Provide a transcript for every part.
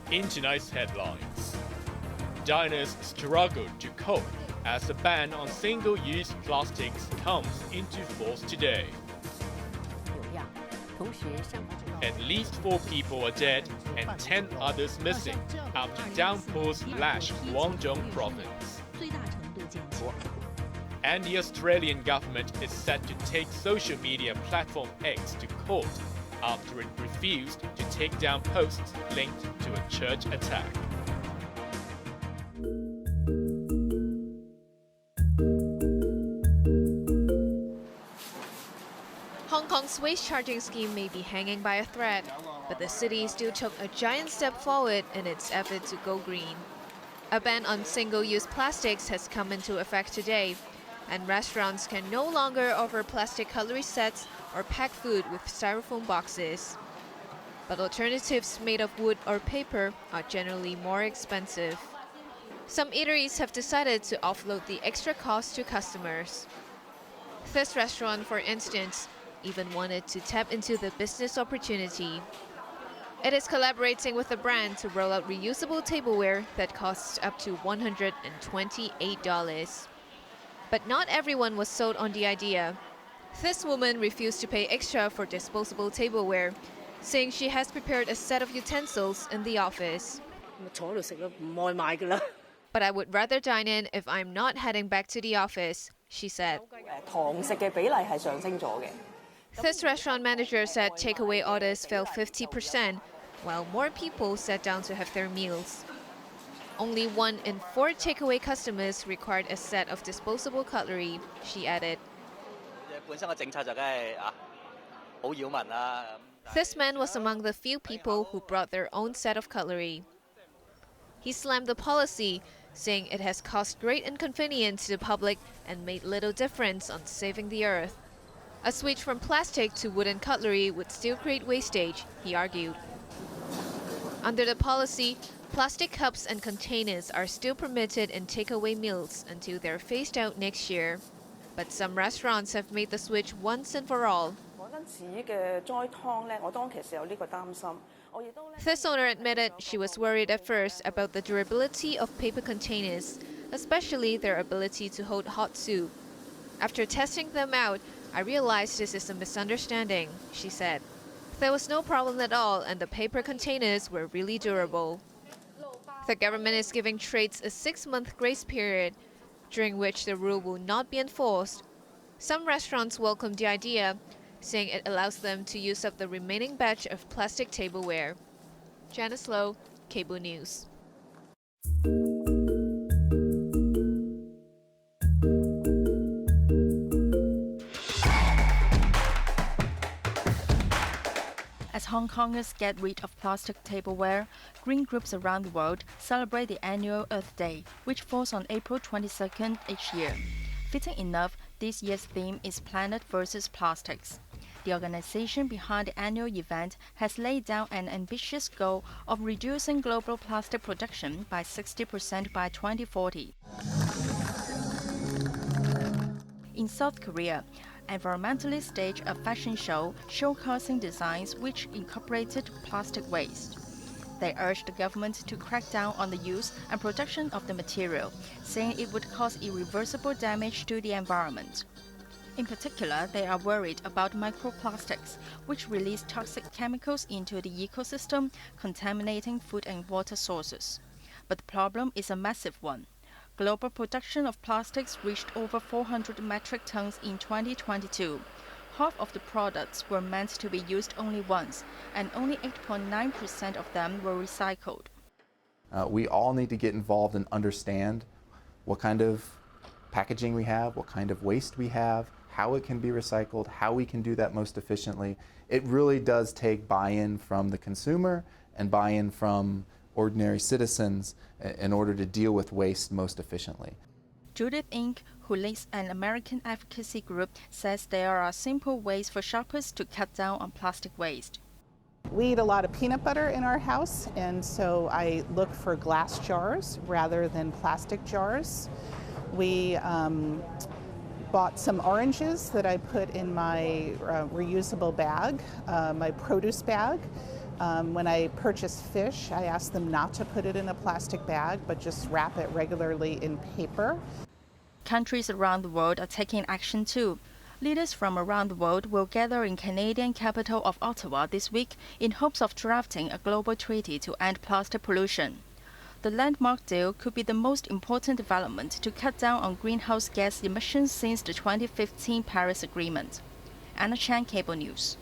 In tonight's headlines, diners struggle to cope as the ban on single-use plastics comes into force today. At least 4 people are dead and 10 others missing after downpours lash Guangdong province. And the Australian government is set to take social media platform X to court after it refused to take down posts linked to a church attack. Hong Kong's waste charging scheme may be hanging by a thread, but the city still took a giant step forward in its effort to go green. A ban on single-use plastics has come into effect today, and restaurants can no longer offer plastic cutlery sets or pack food with styrofoam boxes. But alternatives made of wood or paper are generally more expensive. Some eateries have decided to offload the extra cost to customers. This restaurant, for instance, even wanted to tap into the business opportunity. It is collaborating with a brand to roll out reusable tableware that costs up to $128. But not everyone was sold on the idea. This woman refused to pay extra for disposable tableware, saying she has prepared a set of utensils in the office. But I would rather dine in if I'm not heading back to the office, she said. This restaurant manager said takeaway orders fell 50%, while more people sat down to have their meals. Only 1 in 4 takeaway customers required a set of disposable cutlery, she added. This man was among the few people who brought their own set of cutlery. He slammed the policy, saying it has caused great inconvenience to the public and made little difference on saving the earth. A switch from plastic to wooden cutlery would still create wastage, he argued. Under the policy, plastic cups and containers are still permitted in takeaway meals until they're phased out next year. But some restaurants have made the switch once and for all. This owner admitted she was worried at first about the durability of paper containers, especially their ability to hold hot soup. After testing them out, I realized this is a misunderstanding, she said. There was no problem at all, and the paper containers were really durable. The government is giving trades a 6-month grace period, during which the rule will not be enforced. Some restaurants welcome the idea, saying it allows them to use up the remaining batch of plastic tableware. Janice Lowe, Cable News. As Hong Kongers get rid of plastic tableware, green groups around the world celebrate the annual Earth Day, which falls on April 22nd each year. Fitting enough, this year's theme is Planet versus Plastics. The organization behind the annual event has laid down an ambitious goal of reducing global plastic production by 60% by 2040. In South Korea, environmentalists staged a fashion show showcasing designs which incorporated plastic waste. They urged the government to crack down on the use and production of the material, saying it would cause irreversible damage to the environment. In particular, they are worried about microplastics, which release toxic chemicals into the ecosystem, contaminating food and water sources. But the problem is a massive one. Global production of plastics reached over 400 metric tons in 2022. Half of the products were meant to be used only once, and only 8.9% of them were recycled. We all need to get involved and understand what kind of packaging we have, what kind of waste we have, how it can be recycled, how we can do that most efficiently. It really does take buy-in from the consumer and buy-in from ordinary citizens in order to deal with waste most efficiently. Judith Ink, who leads an American advocacy group, says there are simple ways for shoppers to cut down on plastic waste. We eat a lot of peanut butter in our house, and so I look for glass jars rather than plastic jars. We bought some oranges that I put in my reusable bag, my produce bag. When I purchase fish, I ask them not to put it in a plastic bag, but just wrap it regularly in paper. Countries around the world are taking action too. Leaders from around the world will gather in Canadian capital of Ottawa this week in hopes of drafting a global treaty to end plastic pollution. The landmark deal could be the most important development to cut down on greenhouse gas emissions since the 2015 Paris Agreement. Anna Chan, Cable News.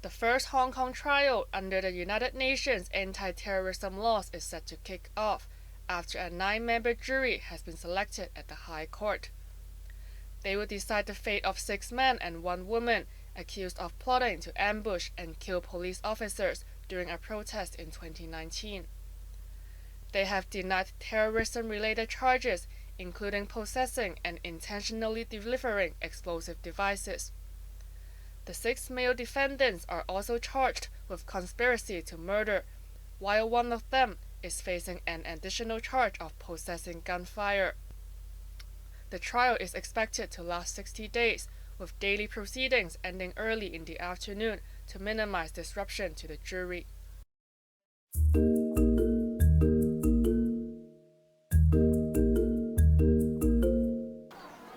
The first Hong Kong trial under the United Nations anti-terrorism laws is set to kick off after a 9-member jury has been selected at the High Court. They will decide the fate of 6 men and 1 woman accused of plotting to ambush and kill police officers during a protest in 2019. They have denied terrorism-related charges, including possessing and intentionally delivering explosive devices. The 6 male defendants are also charged with conspiracy to murder, while one of them is facing an additional charge of possessing gunfire. The trial is expected to last 60 days, with daily proceedings ending early in the afternoon to minimize disruption to the jury.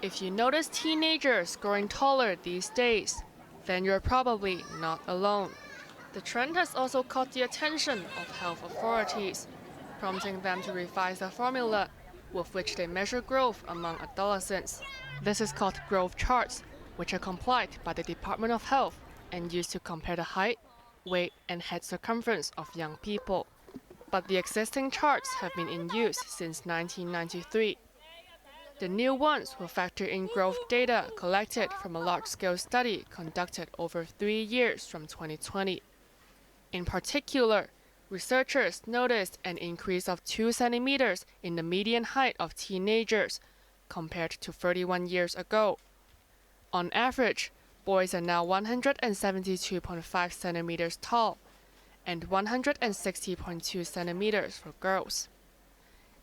If you notice teenagers growing taller these days, then you're probably not alone. The trend has also caught the attention of health authorities, prompting them to revise the formula with which they measure growth among adolescents. This is called growth charts, which are complied by the Department of Health and used to compare the height, weight, and head circumference of young people. But the existing charts have been in use since 1993. The new ones will factor in growth data collected from a large-scale study conducted over 3 years from 2020. In particular, researchers noticed an increase of 2 centimeters in the median height of teenagers compared to 31 years ago. On average, boys are now 172.5 centimeters tall and 160.2 centimeters for girls.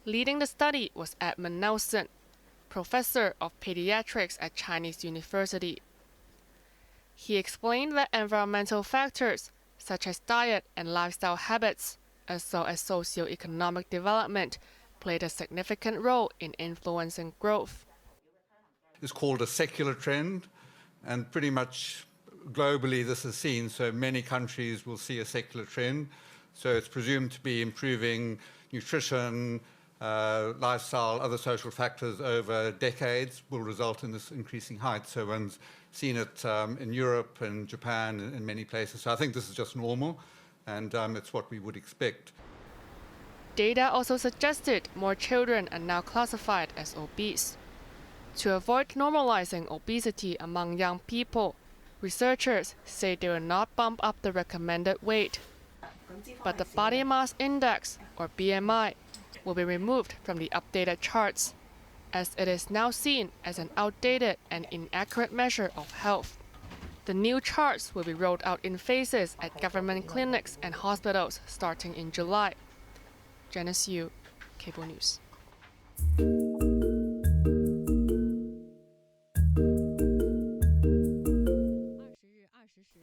Leading the study was Edmund Nelson, professor of pediatrics at Chinese University. He explained that environmental factors such as diet and lifestyle habits, as well as socio-economic development, played a significant role in influencing growth. It's called a secular trend, and pretty much globally this is seen, so many countries will see a secular trend. So it's presumed to be improving nutrition, lifestyle, other social factors over decades will result in this increasing height. So one's seen it in Europe and Japan and in many places. So I think this is just normal, and it's what we would expect. Data also suggested more children are now classified as obese. To avoid normalizing obesity among young people, researchers say they will not bump up the recommended weight. But the body mass index, or BMI, will be removed from the updated charts, as it is now seen as an outdated and inaccurate measure of health. The new charts will be rolled out in phases at government clinics and hospitals starting in July. Janice Yu, Cable News.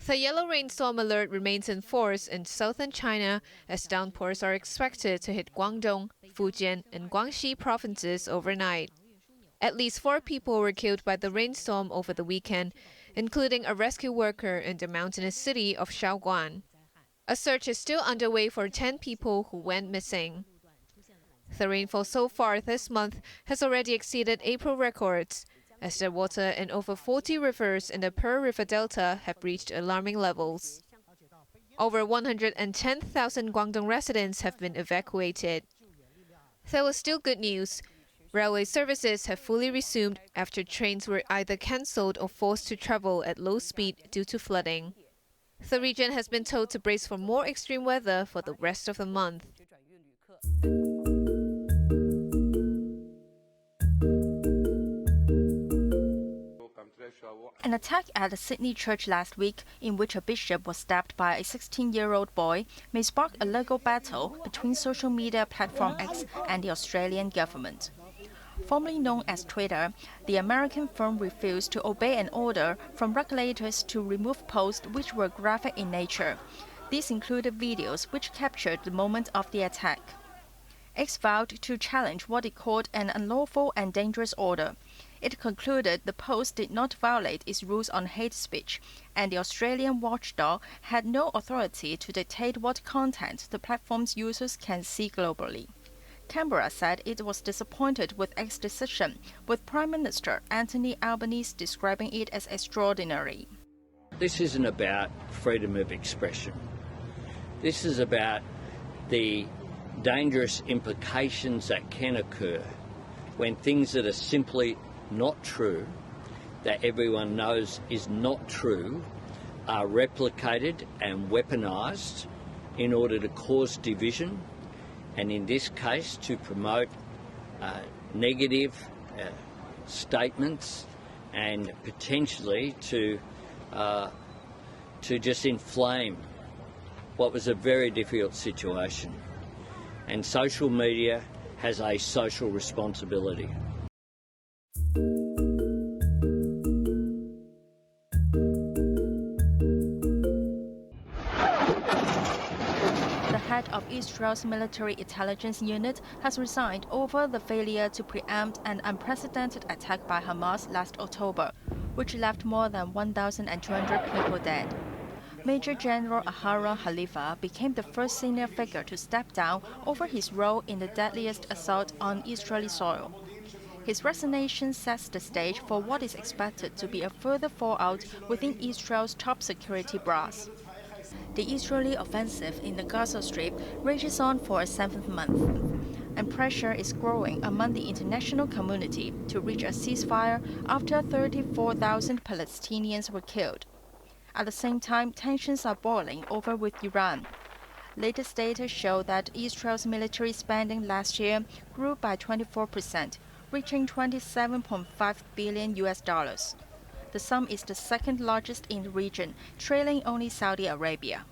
The yellow rainstorm alert remains in force in southern China as downpours are expected to hit Guangdong, Fujian, and Guangxi provinces overnight. At least 4 people were killed by the rainstorm over the weekend, including a rescue worker in the mountainous city of Shaoguan. A search is still underway for 10 people who went missing. The rainfall so far this month has already exceeded April records, as the water in over 40 rivers in the Pearl River Delta have reached alarming levels. Over 110,000 Guangdong residents have been evacuated. There was still good news. Railway services have fully resumed after trains were either cancelled or forced to travel at low speed due to flooding. The region has been told to brace for more extreme weather for the rest of the month. An attack at a Sydney church last week, in which a bishop was stabbed by a 16-year-old boy, may spark a legal battle between social media platform X and the Australian government. Formerly known as Twitter, the American firm refused to obey an order from regulators to remove posts which were graphic in nature. These included videos which captured the moment of the attack. X vowed to challenge what it called an unlawful and dangerous order. It concluded the post did not violate its rules on hate speech, and the Australian watchdog had no authority to dictate what content the platform's users can see globally. Canberra said it was disappointed with X's decision, with Prime Minister Anthony Albanese describing it as extraordinary. This isn't about freedom of expression. This is about the dangerous implications that can occur when things that are simply not true, that everyone knows is not true, are replicated and weaponised in order to cause division, and in this case to promote negative statements and potentially to just inflame what was a very difficult situation. And social media has a social responsibility. The head of Israel's military intelligence unit has resigned over the failure to preempt an unprecedented attack by Hamas last October, which left more than 1,200 people dead. Major General Ahara Halifa became the first senior figure to step down over his role in the deadliest assault on Israeli soil. His resignation sets the stage for what is expected to be a further fallout within Israel's top security brass. The Israeli offensive in the Gaza Strip rages on for a seventh month, and pressure is growing among the international community to reach a ceasefire after 34,000 Palestinians were killed. At the same time, tensions are boiling over with Iran. Latest data show that Israel's military spending last year grew by 24%, reaching $27.5 billion. The sum is the second largest in the region, trailing only Saudi Arabia.